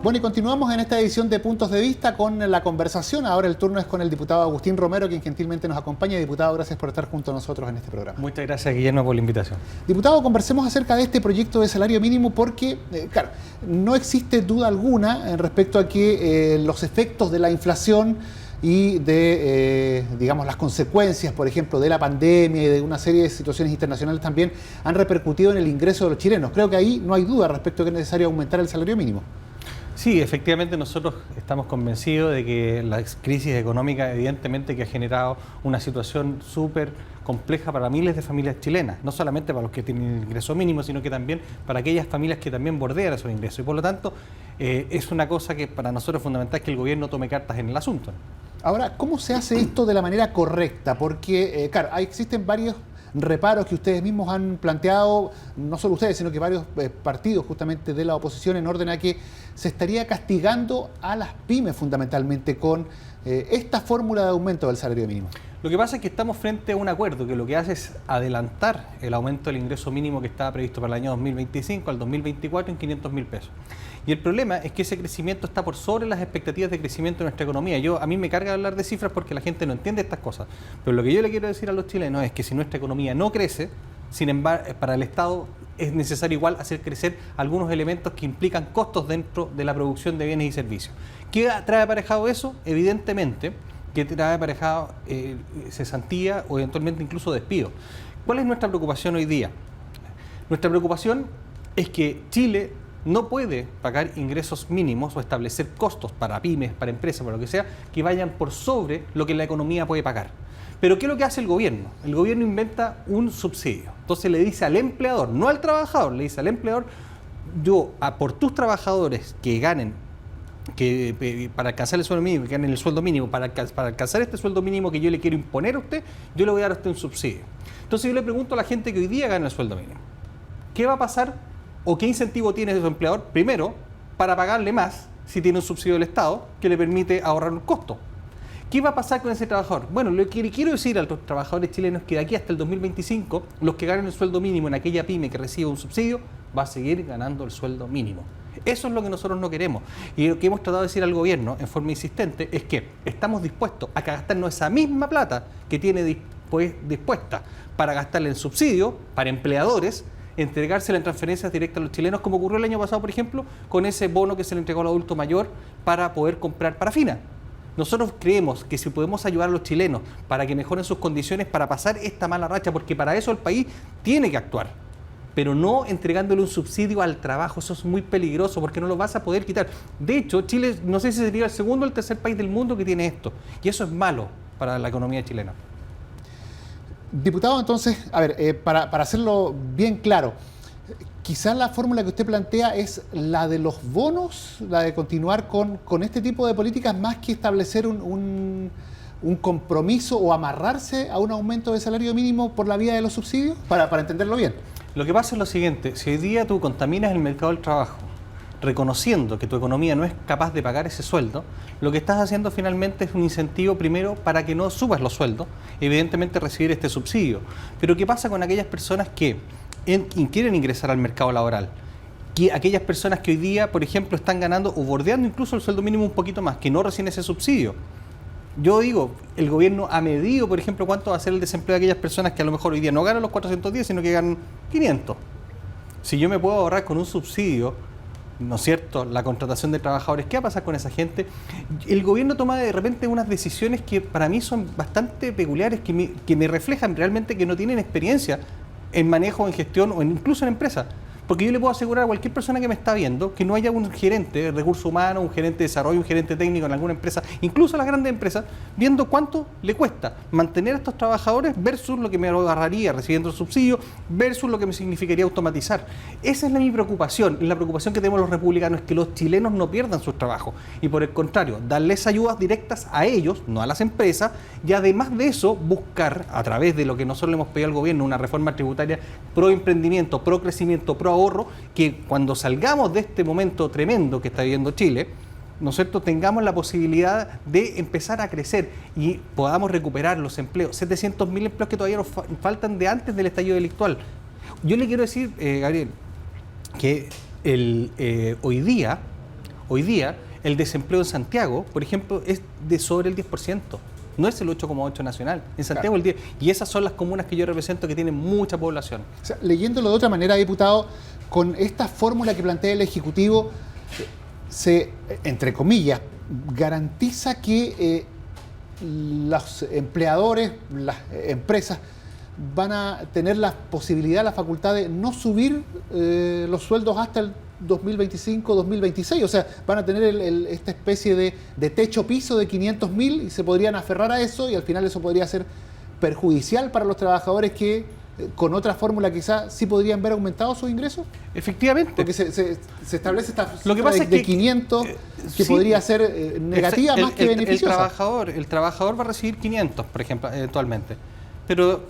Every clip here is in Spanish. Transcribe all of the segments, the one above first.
Bueno, y continuamos en esta edición de Puntos de Vista con la conversación. Ahora el turno es con el diputado Agustín Romero, quien gentilmente nos acompaña. Diputado, gracias por estar junto a nosotros en este programa. Muchas gracias, Guillermo, por la invitación. Diputado, conversemos acerca de este proyecto de salario mínimo porque, claro, no existe duda alguna en respecto a que los efectos de la inflación y de, digamos, las consecuencias, por ejemplo, de la pandemia y de una serie de situaciones internacionales también han repercutido en el ingreso de los chilenos. Creo que ahí no hay duda respecto a que es necesario aumentar el salario mínimo. Sí, efectivamente nosotros estamos convencidos de que la crisis económica evidentemente que ha generado una situación súper compleja para miles de familias chilenas, no solamente para los que tienen el ingreso mínimo, sino que también para aquellas familias que también bordean esos ingresos. Y por lo tanto, es una cosa que para nosotros es fundamental que el gobierno tome cartas en el asunto. Ahora, ¿cómo se hace esto de la manera correcta? Porque, claro, existen varios reparos que ustedes mismos han planteado, no solo ustedes, sino que varios partidos justamente de la oposición, en orden a que se estaría castigando a las pymes fundamentalmente con esta fórmula de aumento del salario mínimo. Lo que pasa es que estamos frente a un acuerdo que lo que hace es adelantar el aumento del ingreso mínimo que estaba previsto para el año 2025 al 2024 en 500.000 pesos. Y el problema es que ese crecimiento está por sobre las expectativas de crecimiento de nuestra economía. A mí me carga hablar de cifras porque la gente no entiende estas cosas. Pero lo que yo le quiero decir a los chilenos es que si nuestra economía no crece, sin embargo, para el Estado es necesario igual hacer crecer algunos elementos que implican costos dentro de la producción de bienes y servicios. ¿Qué trae aparejado eso? Evidentemente, que trae aparejado cesantía o eventualmente incluso despido. ¿Cuál es nuestra preocupación hoy día? Nuestra preocupación es que Chile no puede pagar ingresos mínimos o establecer costos para pymes, para empresas, para lo que sea, que vayan por sobre lo que la economía puede pagar. Pero ¿qué es lo que hace el gobierno? El gobierno inventa un subsidio. Entonces le dice al empleador, no al trabajador, le dice al empleador, por tus trabajadores que ganen, para alcanzar el sueldo mínimo, que ganen el sueldo mínimo, para alcanzar este sueldo mínimo que yo le quiero imponer a usted, yo le voy a dar a usted un subsidio. Entonces yo le pregunto a la gente que hoy día gana el sueldo mínimo, ¿qué va a pasar o qué incentivo tiene su empleador? Primero, para pagarle más si tiene un subsidio del Estado que le permite ahorrar un costo. ¿Qué va a pasar con ese trabajador? Bueno, lo que quiero decir a los trabajadores chilenos es que de aquí hasta el 2025, los que ganen el sueldo mínimo en aquella pyme que recibe un subsidio, va a seguir ganando el sueldo mínimo. Eso es lo que nosotros no queremos. Y lo que hemos tratado de decir al gobierno en forma insistente es que estamos dispuestos a gastarnos esa misma plata que tiene dispuesta para gastarla en subsidio, para empleadores, entregársela en transferencias directas a los chilenos, como ocurrió el año pasado, por ejemplo, con ese bono que se le entregó al adulto mayor para poder comprar parafina. Nosotros creemos que si podemos ayudar a los chilenos para que mejoren sus condiciones para pasar esta mala racha, porque para eso el país tiene que actuar, pero no entregándole un subsidio al trabajo. Eso es muy peligroso porque no lo vas a poder quitar. De hecho, Chile, no sé si sería el segundo o el tercer país del mundo que tiene esto, y eso es malo para la economía chilena. Diputado, entonces, a ver, para hacerlo bien claro, quizás la fórmula que usted plantea es la de los bonos, la de continuar con este tipo de políticas, más que establecer un compromiso o amarrarse a un aumento de salario mínimo por la vía de los subsidios, para entenderlo bien. Lo que pasa es lo siguiente, si hoy día tú contaminas el mercado del trabajo, reconociendo que tu economía no es capaz de pagar ese sueldo, lo que estás haciendo finalmente es un incentivo primero para que no subas los sueldos, evidentemente recibir este subsidio. Pero ¿qué pasa con aquellas personas que quieren ingresar al mercado laboral? Aquellas personas que hoy día, por ejemplo, están ganando o bordeando incluso el sueldo mínimo un poquito más, que no reciben ese subsidio. Yo digo, el gobierno ha medido, por ejemplo, cuánto va a ser el desempleo de aquellas personas que a lo mejor hoy día no ganan los 410, sino que ganan 500. Si yo me puedo ahorrar con un subsidio, ¿no es cierto?, la contratación de trabajadores, ¿qué va a pasar con esa gente? El gobierno toma de repente unas decisiones que para mí son bastante peculiares, que me reflejan realmente que no tienen experiencia en manejo, en gestión o incluso en empresa. Porque yo le puedo asegurar a cualquier persona que me está viendo que no haya un gerente de recursos humanos, un gerente de desarrollo, un gerente técnico en alguna empresa, incluso las grandes empresas, viendo cuánto le cuesta mantener a estos trabajadores versus lo que me agarraría recibiendo el subsidio, versus lo que me significaría automatizar. Esa es mi preocupación, y la preocupación que tenemos los republicanos es que los chilenos no pierdan sus trabajos y por el contrario, darles ayudas directas a ellos, no a las empresas, y además de eso, buscar a través de lo que nosotros le hemos pedido al gobierno, una reforma tributaria pro emprendimiento, pro crecimiento, pro ahorro, que cuando salgamos de este momento tremendo que está viviendo Chile, ¿no es cierto?, tengamos la posibilidad de empezar a crecer y podamos recuperar los empleos, 700.000 empleos que todavía nos faltan de antes del estallido delictual. Yo le quiero decir, Gabriel, que hoy día Hoy día, el desempleo en Santiago, por ejemplo, es de sobre el 10%. No es el 8,8 nacional. En Santiago el 10%. Y esas son las comunas que yo represento que tienen mucha población. O sea, leyéndolo de otra manera, diputado, con esta fórmula que plantea el Ejecutivo, se, entre comillas, garantiza que los empleadores, las empresas, van a tener la posibilidad, la facultad de no subir los sueldos hasta el 2025, 2026. O sea, van a tener esta especie de techo piso de 500.000 y se podrían aferrar a eso, y al final eso podría ser perjudicial para los trabajadores que con otra fórmula quizás sí podrían ver aumentados sus ingresos. Efectivamente. Porque se establece esta Lo que pasa de es que 500 que sí, podría ser negativa más que beneficiosa. El trabajador va a recibir 500, por ejemplo, eventualmente. Pero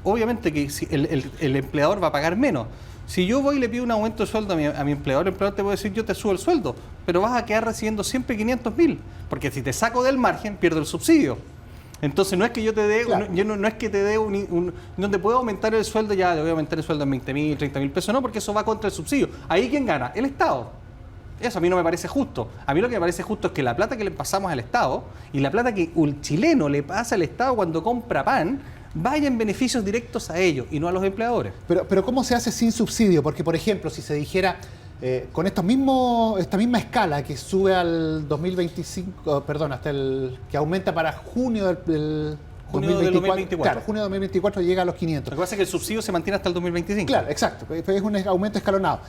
obviamente que si el empleador va a pagar menos. Si yo voy y le pido un aumento de sueldo a mi empleador, el empleador te puede decir: yo te subo el sueldo, pero vas a quedar recibiendo siempre 500.000, porque si te saco del margen, pierdo el subsidio. Entonces no es que yo te dé, claro, no es que te dé no te puedo aumentar el sueldo, ya le voy a aumentar el sueldo en 20.000, 30.000 pesos, no, porque eso va contra el subsidio. Ahí ¿quién gana? El Estado. Eso a mí no me parece justo. A mí lo que me parece justo es que la plata que le pasamos al Estado y la plata que el chileno le pasa al Estado cuando compra pan vaya en beneficios directos a ellos y no a los empleadores. Pero ¿cómo se hace sin subsidio? Porque, por ejemplo, si se dijera con esta misma escala que sube al 2025, perdón, que aumenta para junio del 2024, claro, junio de 2024 llega a los 500. Lo que pasa es que el subsidio se mantiene hasta el 2025. Claro, exacto, es un aumento escalonado.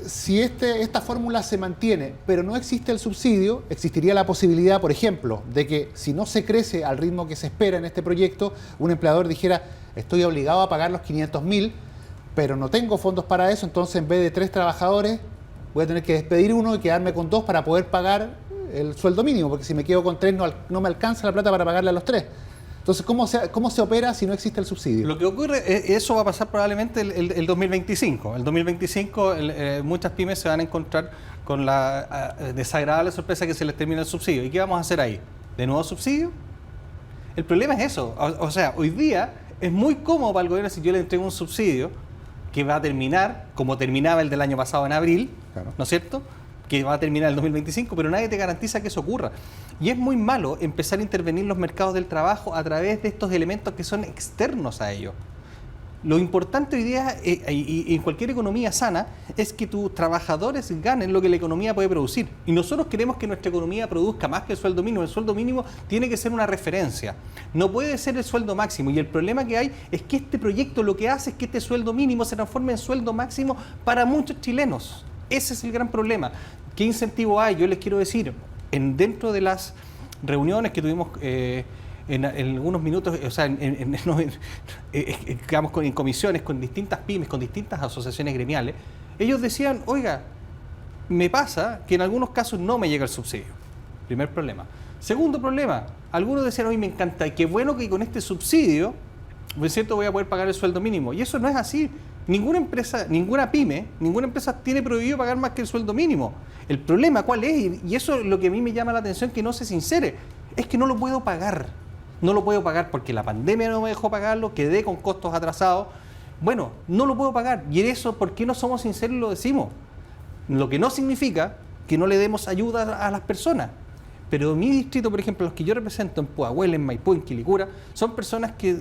Si esta fórmula se mantiene, pero no existe el subsidio, existiría la posibilidad, por ejemplo, de que si no se crece al ritmo que se espera en este proyecto, un empleador dijera: estoy obligado a pagar los 500.000, pero no tengo fondos para eso, entonces en vez de 3 trabajadores voy a tener que despedir uno y quedarme con 2 para poder pagar el sueldo mínimo, porque si me quedo con 3 no me alcanza la plata para pagarle a los 3. Entonces, ¿cómo se opera si no existe el subsidio? Lo que ocurre, eso va a pasar probablemente el 2025. El 2025 muchas pymes se van a encontrar con la desagradable sorpresa que se les termina el subsidio. ¿Y qué vamos a hacer ahí? ¿De nuevo subsidio? El problema es eso. O sea, hoy día es muy cómodo para el gobierno si yo le entrego un subsidio que va a terminar, como terminaba el del año pasado en abril, claro, ¿no es cierto?, que va a terminar el 2025, pero nadie te garantiza que eso ocurra. Y es muy malo empezar a intervenir los mercados del trabajo a través de estos elementos que son externos a ellos. Lo importante hoy día, y en cualquier economía sana, es que tus trabajadores ganen lo que la economía puede producir. Y nosotros queremos que nuestra economía produzca más que el sueldo mínimo. El sueldo mínimo tiene que ser una referencia. No puede ser el sueldo máximo. Y el problema que hay es que este proyecto lo que hace es que este sueldo mínimo se transforme en sueldo máximo para muchos chilenos. Ese es el gran problema. ¿Qué incentivo hay? Yo les quiero decir, dentro de las reuniones que tuvimos en algunos minutos, o sea, digamos, en comisiones con distintas pymes, con distintas asociaciones gremiales, ellos decían: oiga, me pasa que en algunos casos no me llega el subsidio. Primer problema. Segundo problema, algunos decían: hoy me encanta, y qué bueno que con este subsidio, por cierto, voy a poder pagar el sueldo mínimo. Y eso no es así. Ninguna empresa, ninguna pyme, ninguna empresa tiene prohibido pagar más que el sueldo mínimo. El problema, ¿cuál es? Y eso es lo que a mí me llama la atención, que no se sincere. Es que no lo puedo pagar. No lo puedo pagar porque la pandemia no me dejó pagarlo, quedé con costos atrasados. Bueno, no lo puedo pagar. Y eso, ¿por qué no somos sinceros y lo decimos? Lo que no significa que no le demos ayuda a las personas. Pero mi distrito, por ejemplo, los que yo represento en Pudahuel, en Maipú, en Quilicura, son personas que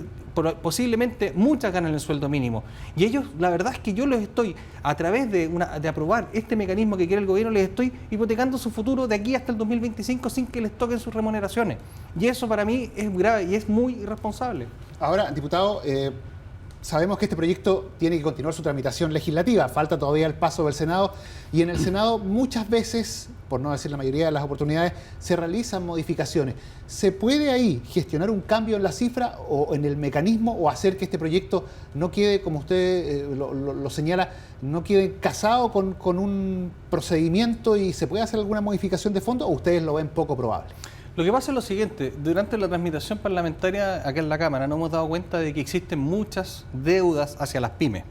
posiblemente muchas ganan el sueldo mínimo. Y ellos, la verdad es que yo les estoy, a través de aprobar este mecanismo que quiere el gobierno, les estoy hipotecando su futuro de aquí hasta el 2025 sin que les toquen sus remuneraciones. Y eso para mí es grave y es muy irresponsable. Ahora, diputado, sabemos que este proyecto tiene que continuar su tramitación legislativa, falta todavía el paso del Senado, y en el Senado muchas veces, por no decir la mayoría de las oportunidades, se realizan modificaciones. ¿Se puede ahí gestionar un cambio en la cifra o en el mecanismo, o hacer que este proyecto no quede, como usted lo señala, no quede casado con un procedimiento y se puede hacer alguna modificación de fondo, o ustedes lo ven poco probable? Lo que pasa es lo siguiente: durante la transmisión parlamentaria acá en la Cámara nos hemos dado cuenta de que existen muchas deudas hacia las pymes,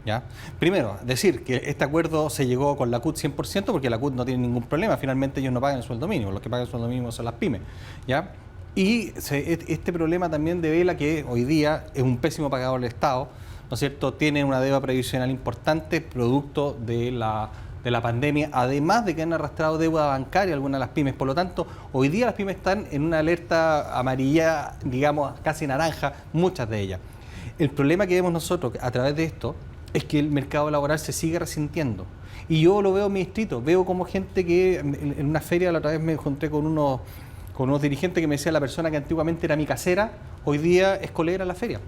¿ya? Primero, decir que este acuerdo se llegó con la CUT 100%, porque la CUT no tiene ningún problema, finalmente ellos no pagan el sueldo mínimo, los que pagan el sueldo mínimo son las pymes, ¿ya? Y este problema también devela que hoy día es un pésimo pagador del Estado, ¿no es cierto? Tiene una deuda previsional importante, producto de de la pandemia, además de que han arrastrado deuda bancaria algunas de las pymes. Por lo tanto, hoy día las pymes están en una alerta amarilla, digamos, casi naranja, muchas de ellas. El problema que vemos nosotros a través de esto es que el mercado laboral se sigue resintiendo. Y yo lo veo en mi distrito, veo como gente que en una feria la otra vez me encontré con unos dirigentes que me decían la persona que antiguamente era mi casera, hoy día es colega en la feria.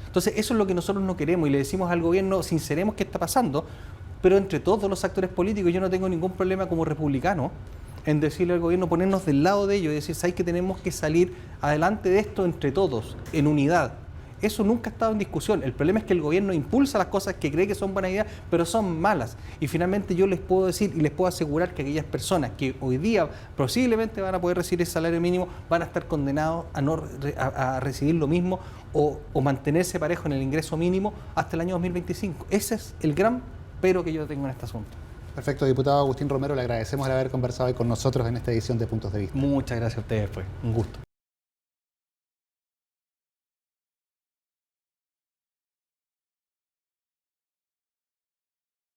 Entonces eso es lo que nosotros no queremos y le decimos al gobierno, sinceremos qué está pasando, pero entre todos los actores políticos yo no tengo ningún problema como republicano en decirle al gobierno, ponernos del lado de ellos y decir, ¿sabes que tenemos que salir adelante de esto entre todos, en unidad? Eso nunca ha estado en discusión. El problema es que el gobierno impulsa las cosas que cree que son buenas ideas, pero son malas. Y finalmente yo les puedo decir y les puedo asegurar que aquellas personas que hoy día posiblemente van a poder recibir el salario mínimo van a estar condenados a recibir lo mismo o mantenerse parejo en el ingreso mínimo hasta el año 2025. Ese es el gran pero que yo tengo en este asunto. Perfecto, diputado Agustín Romero, le agradecemos el haber conversado hoy con nosotros en esta edición de Puntos de Vista. Muchas gracias a ustedes, fue un gusto.